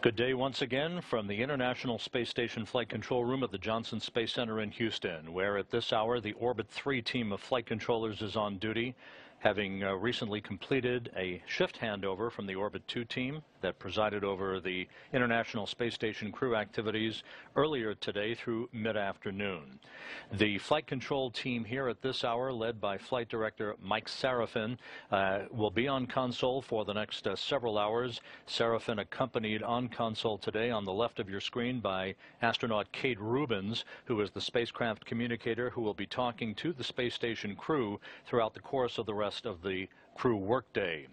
Good day once again from the International Space Station Flight Control Room at the Johnson Space Center in Houston, where at this hour the Orbit 3 team of flight controllers is on duty, having recently completed a shift handover from the Orbit 2 team that presided over the International Space Station crew activities earlier today through mid-afternoon. The flight control team here at this hour, led by Flight Director Mike Sarafin, will be on console for the next several hours. Sarafin accompanied on console today on the left of your screen by astronaut Kate Rubins, who is the spacecraft communicator who will be talking to the space station crew throughout the course of the rest of the crew workday.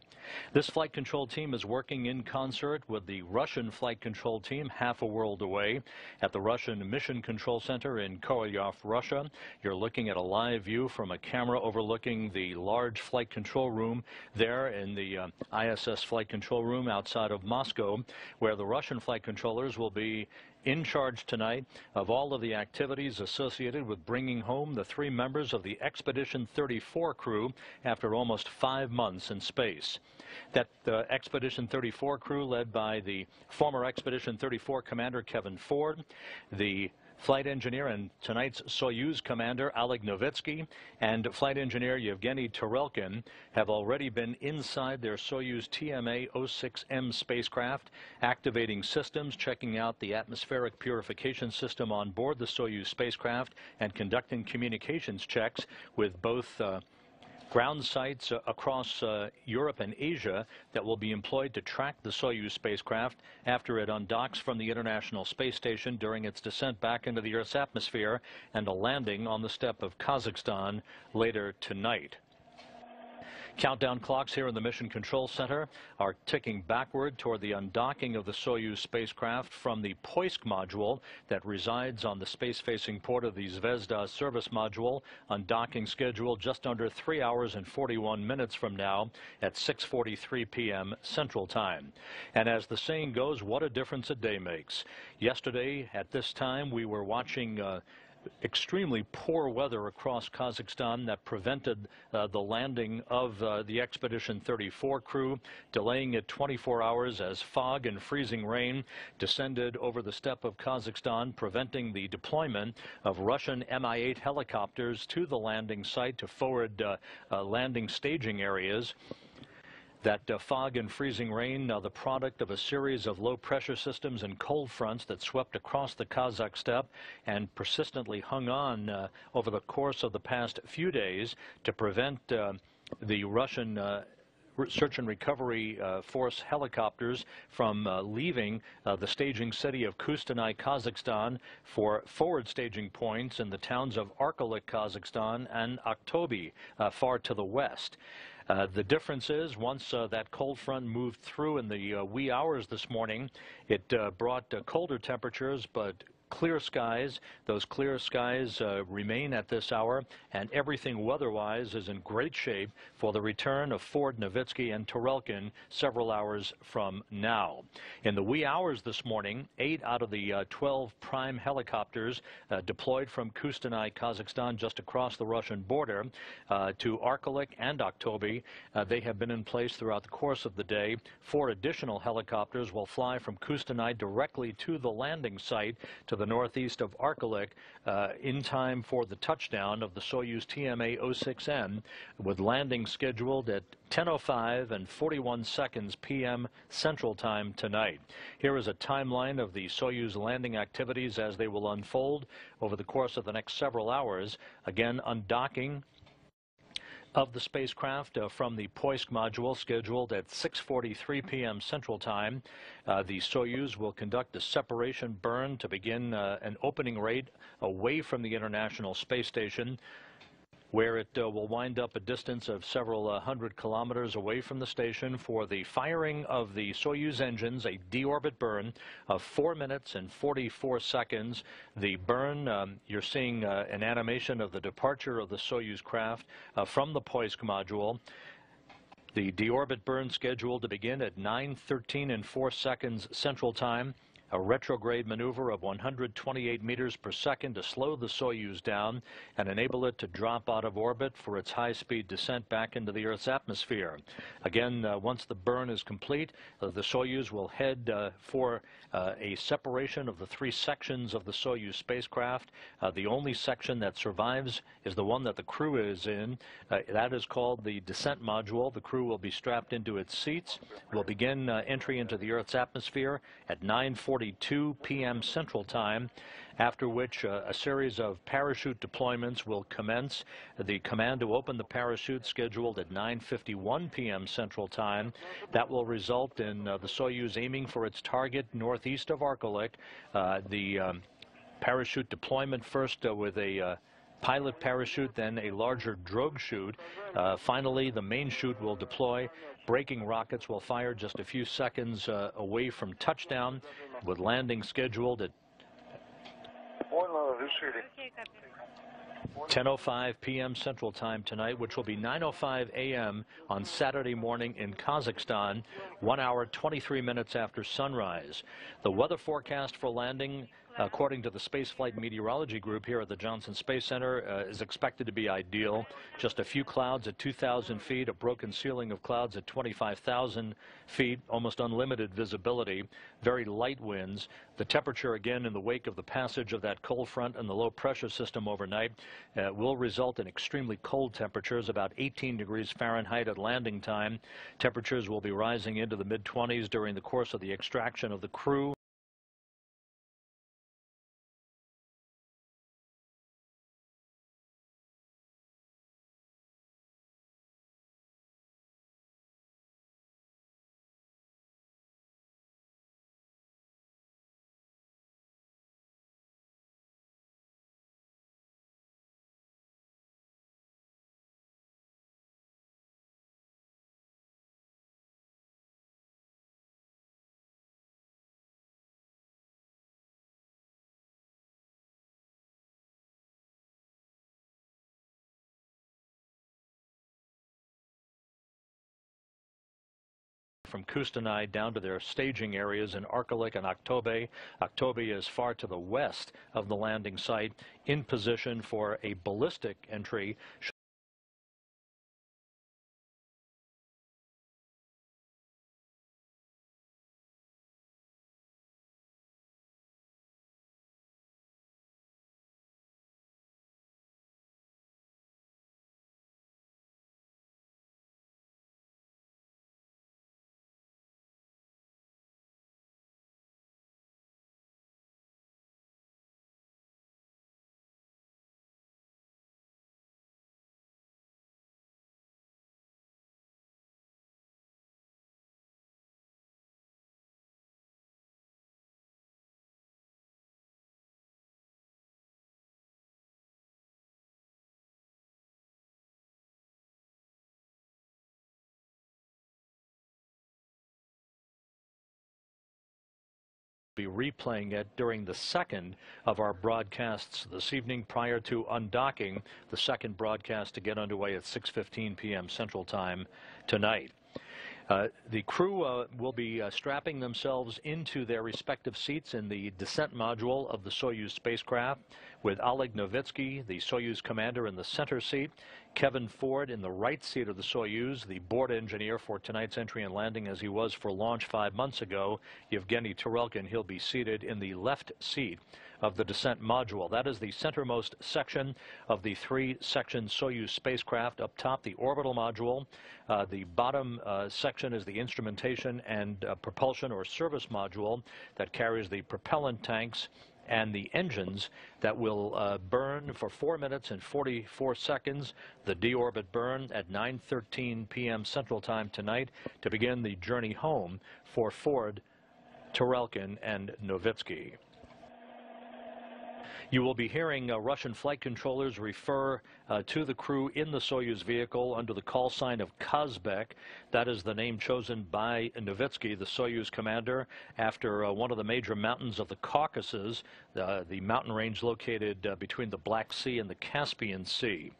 This flight control team is working in concert with the Russian flight control team half a world away at the Russian Mission Control Center in Korolyov, Russia. You're looking at a live view from a camera overlooking the large flight control room there in the ISS flight control room outside of Moscow, where the Russian flight controllers will be in charge tonight of all of the activities associated with bringing home the 3 members of the Expedition 34 crew after almost 5 months in space. That Expedition 34 crew, led by the former Expedition 34 commander Kevin Ford, the flight engineer and tonight's Soyuz commander Oleg Novitsky, and flight engineer Yevgeny Tarelkin, have already been inside their Soyuz TMA-06M spacecraft, activating systems, checking out the atmospheric purification system on board the Soyuz spacecraft, and conducting communications checks with both ground sites across Europe and Asia that will be employed to track the Soyuz spacecraft after it undocks from the International Space Station during its descent back into the Earth's atmosphere and a landing on the steppe of Kazakhstan later tonight. Countdown clocks here in the Mission Control Center are ticking backward toward the undocking of the Soyuz spacecraft from the Poisk module that resides on the space-facing port of the Zvezda service module, undocking scheduled just under 3 hours and 41 minutes from now at 6:43 p.m. Central Time. And as the saying goes, what a difference a day makes. Yesterday at this time we were watching extremely poor weather across Kazakhstan that prevented the landing of the Expedition 34 crew, delaying it 24 hours as fog and freezing rain descended over the steppe of Kazakhstan, preventing the deployment of Russian Mi-8 helicopters to the landing site to forward landing staging areas. That fog and freezing rain, the product of a series of low-pressure systems and cold fronts that swept across the Kazakh steppe and persistently hung on over the course of the past few days to prevent the Russian search and recovery force helicopters from leaving the staging city of Kustanay, Kazakhstan, for forward staging points in the towns of Arkelik, Kazakhstan, and Aktobe, far to the west. The difference is, once that cold front moved through in the wee hours this morning, it brought colder temperatures, but clear skies. Those clear skies remain at this hour, and everything weather-wise is in great shape for the return of Ford, Novitsky, and Tarelkin several hours from now. In the wee hours this morning, 8 out of the 12 prime helicopters deployed from Kustanay, Kazakhstan, just across the Russian border, to Arkelik and Aktobe. They have been in place throughout the course of the day. 4 additional helicopters will fly from Kustanay directly to the landing site to the northeast of Arkelik in time for the touchdown of the Soyuz TMA-06M, with landing scheduled at 10:05 and 41 seconds p.m. Central Time tonight. Here is a timeline of the Soyuz landing activities as they will unfold over the course of the next several hours. Again, undocking of the spacecraft from the Poisk module, scheduled at 6:43 p.m. Central Time. The Soyuz will conduct a separation burn to begin an opening rate away from the International Space Station, where it will wind up a distance of several hundred kilometers away from the station for the firing of the Soyuz engines, a deorbit burn of 4 minutes and 44 seconds. The burn, you're seeing an animation of the departure of the Soyuz craft from the Poisk module. The deorbit burn scheduled to begin at 9:13 and 4 seconds Central Time. a retrograde maneuver of 128 meters per second to slow the Soyuz down and enable it to drop out of orbit for its high-speed descent back into the Earth's atmosphere. Again, once the burn is complete, the Soyuz will head for a separation of the three sections of the Soyuz spacecraft. The only section that survives is the one that the crew is in. That is called the descent module. The crew will be strapped into its seats. Will begin entry into the Earth's atmosphere at 9:42 p.m. Central Time, after which a series of parachute deployments will commence. The command to open the parachute scheduled at 9:51 p.m. Central Time. That will result in the Soyuz aiming for its target northeast of Arkelik. The parachute deployment first with a pilot parachute, then a larger drogue chute. Finally, the main chute will deploy. Braking rockets will fire just a few seconds away from touchdown, with landing scheduled at 10:05 p.m. Central Time tonight, which will be 9:05 a.m. on Saturday morning in Kazakhstan, 1 hour 23 minutes after sunrise. The weather forecast for landing, according to the Spaceflight Meteorology Group here at the Johnson Space Center, is expected to be ideal. Just a few clouds at 2,000 feet, a broken ceiling of clouds at 25,000 feet, almost unlimited visibility, very light winds. The temperature, again, in the wake of the passage of that cold front and the low pressure system overnight, will result in extremely cold temperatures, about 18 degrees Fahrenheit at landing time. Temperatures will be rising into the mid-20s during the course of the extraction of the crew. From Kustanai down to their staging areas in Arkelik and Aktobe. Aktobe is far to the west of the landing site, in position for a ballistic entry. Be replaying it during the second of our broadcasts this evening prior to undocking, the second broadcast to get underway at 6:15 p.m. Central Time tonight. The crew will be strapping themselves into their respective seats in the descent module of the Soyuz spacecraft, with Oleg Novitsky, the Soyuz commander, in the center seat, Kevin Ford in the right seat of the Soyuz, the board engineer for tonight's entry and landing as he was for launch 5 months ago. Yevgeny Tarelkin, he'll be seated in the left seat of the descent module. That is the centermost section of the three-section Soyuz spacecraft. Up top, the orbital module. The bottom section is the instrumentation and propulsion or service module that carries the propellant tanks and the engines that will burn for 4 minutes and 44 seconds, the deorbit burn at 9:13 p.m. Central Time tonight, to begin the journey home for Ford, Tarelkin, and Novitsky. You will be hearing Russian flight controllers refer to the crew in the Soyuz vehicle under the call sign of Kazbek. That is the name chosen by Novitsky, the Soyuz commander, after one of the major mountains of the Caucasus, the mountain range located between the Black Sea and the Caspian Sea.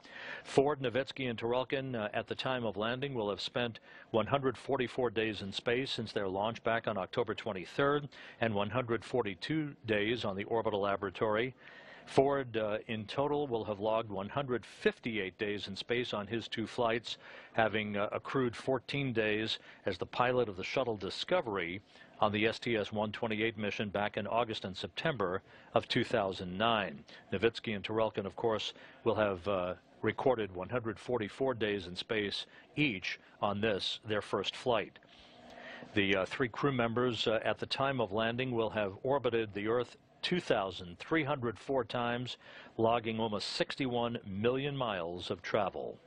Ford, Nowitzki, and Turelkin at the time of landing will have spent 144 days in space since their launch back on October 23rd and 142 days on the orbital laboratory. Ford, in total, will have logged 158 days in space on his two flights, having accrued 14 days as the pilot of the shuttle Discovery on the STS-128 mission back in August and September of 2009. Nowitzki and Turelkin, of course, will have recorded 144 days in space each on this, their first flight. The three crew members at the time of landing will have orbited the Earth 2,304 times, logging almost 61 million miles of travel.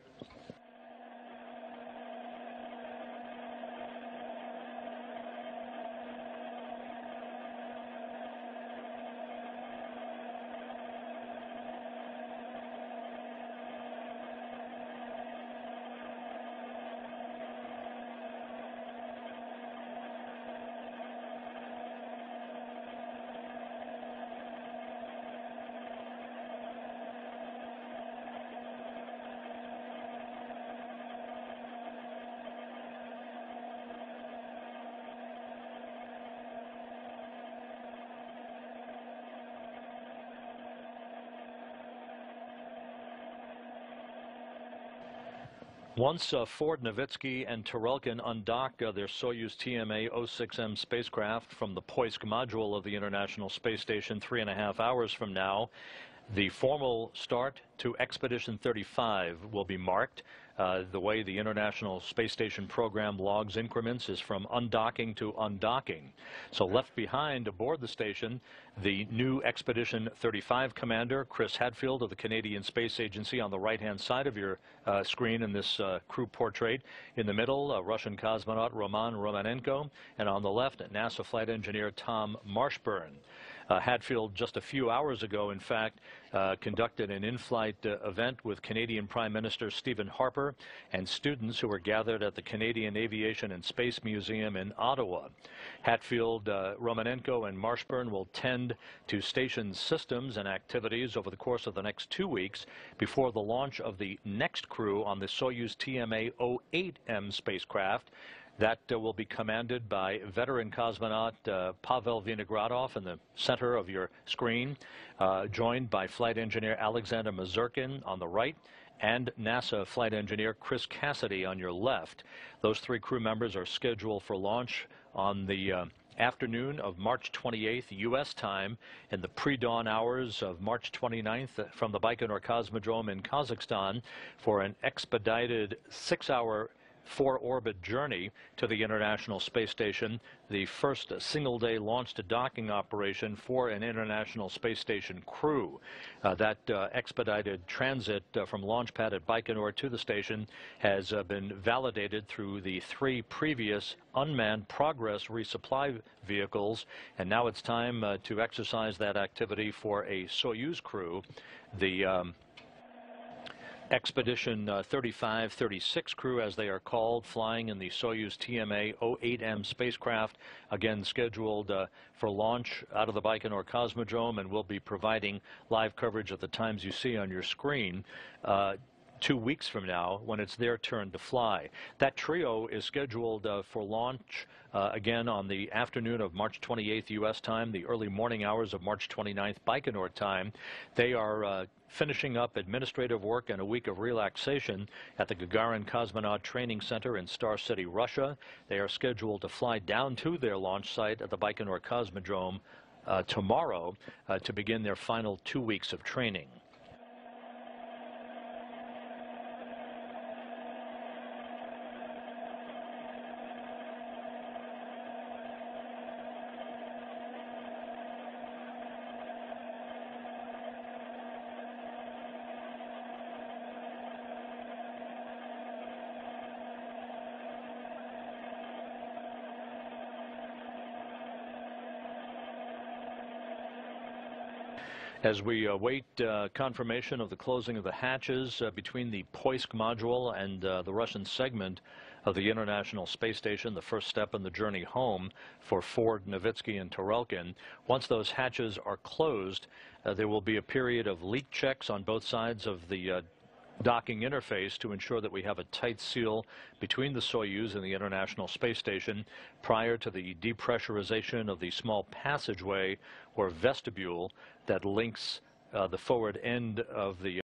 Once Ford, Nowitzki, and Turelkin undock their Soyuz TMA-06M spacecraft from the Poisk module of the International Space Station 3.5 hours from now, the formal start to Expedition 35 will be marked. The way the International Space Station program logs increments is from undocking to undocking. So left behind aboard the station, the new Expedition 35 commander, Chris Hadfield of the Canadian Space Agency, on the right-hand side of your screen in this crew portrait. In the middle, Russian cosmonaut Roman Romanenko, and on the left, NASA flight engineer Tom Marshburn. Hadfield, just a few hours ago, in fact, conducted an in-flight event with Canadian Prime Minister Stephen Harper and students who were gathered at the Canadian Aviation and Space Museum in Ottawa. Hadfield, Romanenko, and Marshburn will tend to station systems and activities over the course of the next 2 weeks before the launch of the next crew on the Soyuz TMA-08M spacecraft. That will be commanded by veteran cosmonaut Pavel Vinogradov in the center of your screen, joined by flight engineer Alexander Mazurkin on the right, and NASA flight engineer Chris Cassidy on your left. Those three crew members are scheduled for launch on the afternoon of March 28th U.S. time in the pre-dawn hours of March 29th from the Baikonur Cosmodrome in Kazakhstan for an expedited 6-hour 4-orbit journey to the International Space Station, the first single-day launch-to-docking operation for an International Space Station crew. That expedited transit from launch pad at Baikonur to the station has been validated through the 3 previous unmanned Progress resupply vehicles, and now it's time to exercise that activity for a Soyuz crew. The Expedition 35-36 crew, as they are called, flying in the Soyuz TMA-08M spacecraft, again scheduled for launch out of the Baikonur Cosmodrome, and will be providing live coverage at the times you see on your screen 2 weeks from now when it's their turn to fly. That trio is scheduled for launch again on the afternoon of March 28th U.S. time, the early morning hours of March 29th Baikonur time. They are finishing up administrative work and a week of relaxation at the Gagarin Cosmonaut Training Center in Star City, Russia. They are scheduled to fly down to their launch site at the Baikonur Cosmodrome tomorrow to begin their final 2 weeks of training. As we await confirmation of the closing of the hatches between the Poisk module and the Russian segment of the International Space Station, the first step in the journey home for Ford, Novitsky, and Tarelkin. Once those hatches are closed, there will be a period of leak checks on both sides of the docking interface to ensure that we have a tight seal between the Soyuz and the International Space Station prior to the depressurization of the small passageway or vestibule that links the forward end of the